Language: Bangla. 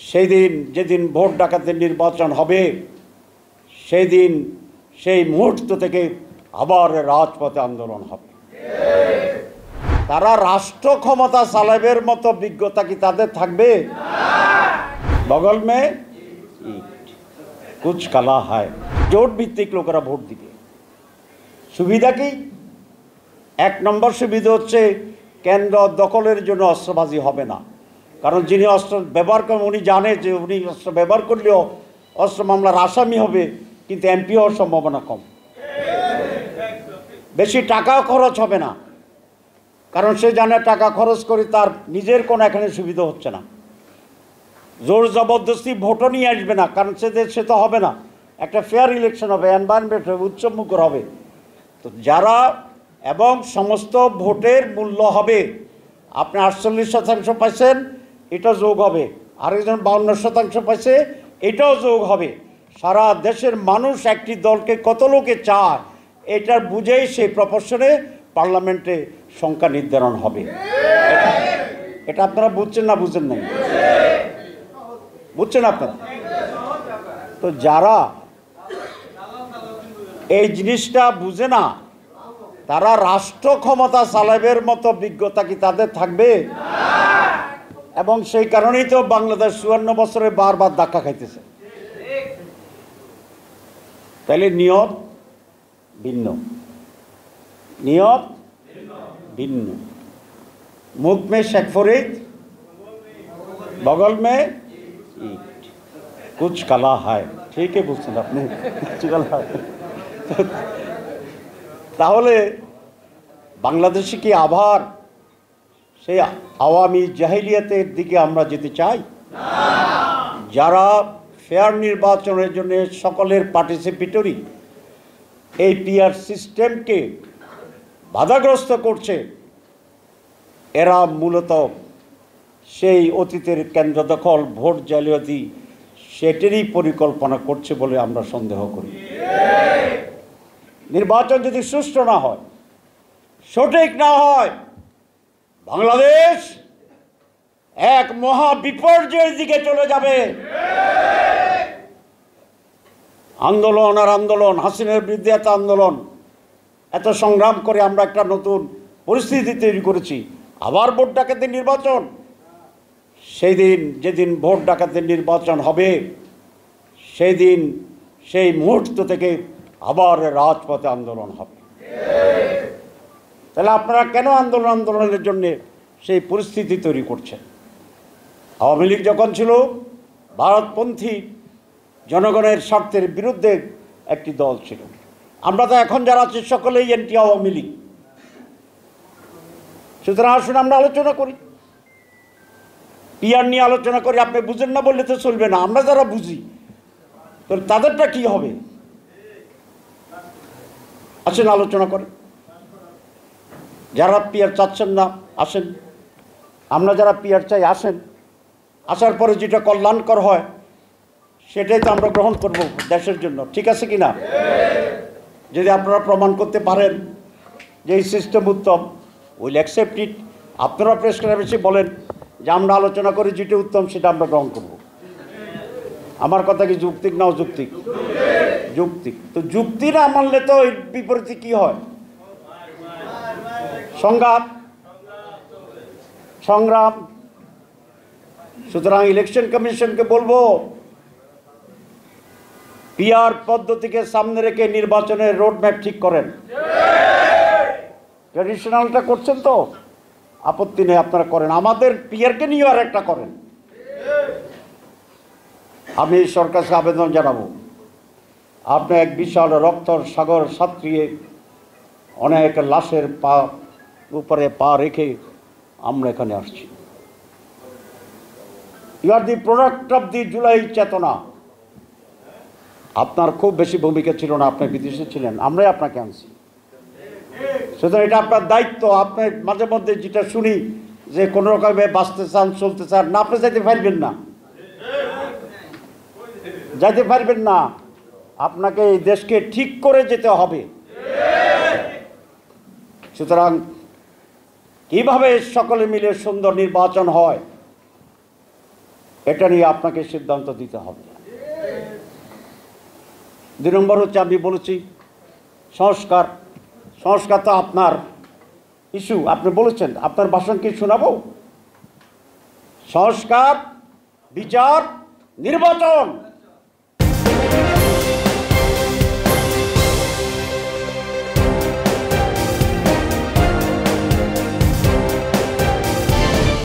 সেই দিন যেদিন ভোট ডাকাতের নির্বাচন হবে সেই দিন সেই মুহূর্ত থেকে আবার রাজপথে আন্দোলন হবে। তারা রাষ্ট্র ক্ষমতা চালাবের মতো বিজ্ঞতা কি তাদের থাকবে? বগল মে কুছ কালা হয়। জোট ভিত্তিক লোকেরা ভোট দিবে। সুবিধা কি? এক নম্বর সুবিধা হচ্ছে কেন্দ্র দখলের জন্য অস্ত্রবাজি হবে না। কারণ যিনি অস্ত্র ব্যবহার করেন উনি জানে যে উনি অস্ত্র ব্যবহার করলেও অস্ত্র মামলার আসামি হবে, কিন্তু এমপি হওয়ার সম্ভাবনা কম। বেশি টাকাও খরচ হবে না, কারণ সে জানে টাকা খরচ করে তার নিজের কোনো এখানে সুবিধা হচ্ছে না। জোর জবরদস্তি ভোটও নিয়ে আসবে না, কারণ সে তো হবে না। একটা ফেয়ার ইলেকশন হবে, এনভায়রনমেন্ট হবে, উৎসবমুখর হবে। তো যারা এবং সমস্ত ভোটের মূল্য হবে, আপনি 48% পাইছেন, এটা যোগ হবে। আরেকজন 52% পাইছে, এটাও যোগ হবে। সারা দেশের মানুষ একটি দলকে কত লোকে চায় এটার বুঝেই সেই প্রপোর্শনে পার্লামেন্টে সংখ্যা নির্ধারণ হবে। এটা আপনারা বুঝছেন না বুঝেন নাই? বুঝছেন আপনারা? তো যারা এই জিনিসটা বুঝে না, তারা রাষ্ট্র ক্ষমতা চালাবের মতো বিজ্ঞতা কি তাদের থাকবে? এবং সেই কারণেই তো বাংলাদেশ 54 বছরে বারবার ধাক্কা খাইতেছে। তাইলে নিয়ত ভিন্ন, নিয়ত ভিন্ন। মুখ মে শেখ ফরিদ, বগল মে ইট, কুছ কালা হয়। ঠিকই বুঝছেন আপনি, কুছ কালা হয়। তাহলে বাংলাদেশে কি আবার সেই আওয়ামী জাহিলিয়াতের দিকে আমরা যেতে চাই? যারা ফেয়ার নির্বাচনের জন্য সকলের পার্টিসিপেটরি এই পিআর সিস্টেমকে বাধাগ্রস্ত করছে, এরা মূলত সেই অতীতের কেন্দ্র দখল, ভোট জালিয়াতি, সেটারই পরিকল্পনা করছে বলে আমরা সন্দেহ করি। নির্বাচন যদি সুষ্ঠু না হয়, সঠিক না হয়, বাংলাদেশ এক মহা বিপর্যয়ের দিকে চলে যাবে। আন্দোলন আর আন্দোলন, হাসিনার বিরুদ্ধে এত আন্দোলন, এত সংগ্রাম করে আমরা একটা নতুন পরিস্থিতি তৈরি করেছি। আবার ভোট ডাকাতের নির্বাচন, সেই দিন যেদিন ভোট ডাকাতের নির্বাচন হবে সেই দিন সেই মুহূর্ত থেকে আবার রাজপথে আন্দোলন হবে। তাহলে আপনারা কেন আন্দোলনের জন্য সেই পরিস্থিতি তৈরি করছেন? আওয়ামী লীগ যখন ছিল ভারতপন্থী জনগণের স্বার্থের বিরুদ্ধে একটি দল ছিল। আমরা তো এখন যারা আছি সকলেই এন্টি আওয়ামী লীগ। সুতরাং আসুন আমরা আলোচনা করি, পিআর নিয়ে আলোচনা করি। আপনি বুঝেন না বললে তো চলবে না। আমরা যারা বুঝি তো তাদেরটা কি হবে? আসেন আলোচনা করেন। যারা পিআর চাচ্ছেন না আসেন, আমরা যারা পিআর চাই আসেন। আসার পরে যেটা কল্যাণকর হয় সেটাই তো আমরা গ্রহণ করব দেশের জন্য। ঠিক আছে কি না? যদি আপনারা প্রমাণ করতে পারেন যে এই system Uttam, will accept it. আপনারা প্রেস ক্লাবে বলেন যে আমরা আলোচনা করে যেটা উত্তম সেটা আমরা গ্রহণ করব। আমার কথা কি যৌক্তিক না অযৌক্তিক? যৌক্তিক। তো যুক্তি না মানলে তো এর বিপরীতে কি হয়? সংঘাত, সংগ্রাম। সুতরাং ইলেকশন কমিশনকে বলবো পিআর পদ্ধতিকে সামনে রেখে নির্বাচনের রোডম্যাপ ঠিক করেন। ট্র্যাডিশনালটা করছেন তো, আপত্তি নেই, আপনারা করেন। আমাদের পিআরকে নিয়ে আর একটা করেন। আমি সরকারকে আবেদন জানাবো, আপনি এক বিশাল রক্তর সাগর সাঁতরিয়ে অনেক লাশের উপরে পা রেখে আমরা এখানে আসছি। You are the product of the July চেতনা। আপনার খুব বেশি ভূমিকা ছিল না, আপনি বিদেশে ছিলেন, আমরাই আপনাকে আনছি। সুতরাং এটা আপনার দায়িত্ব। আপনি মাঝে মধ্যে যেটা শুনি যে কোনো রকমে বাঁচতে চান, চলতে চান না, আপনি যাইতে পারবেন না, যাইতে পারবেন না। আপনাকে এই দেশকে ঠিক করে যেতে হবে। সুতরাং কিভাবে সকলে মিলে সুন্দর নির্বাচন হয় এটা নিয়ে আপনাকে সিদ্ধান্ত দিতে হবে। 2 নম্বর হচ্ছে, আমি বলেছি সংস্কার। সংস্কার তো আপনার ইস্যু, আপনি বলেছেন। আপনার ভাষণ কি শোনাবো? সংস্কার, বিচার, নির্বাচন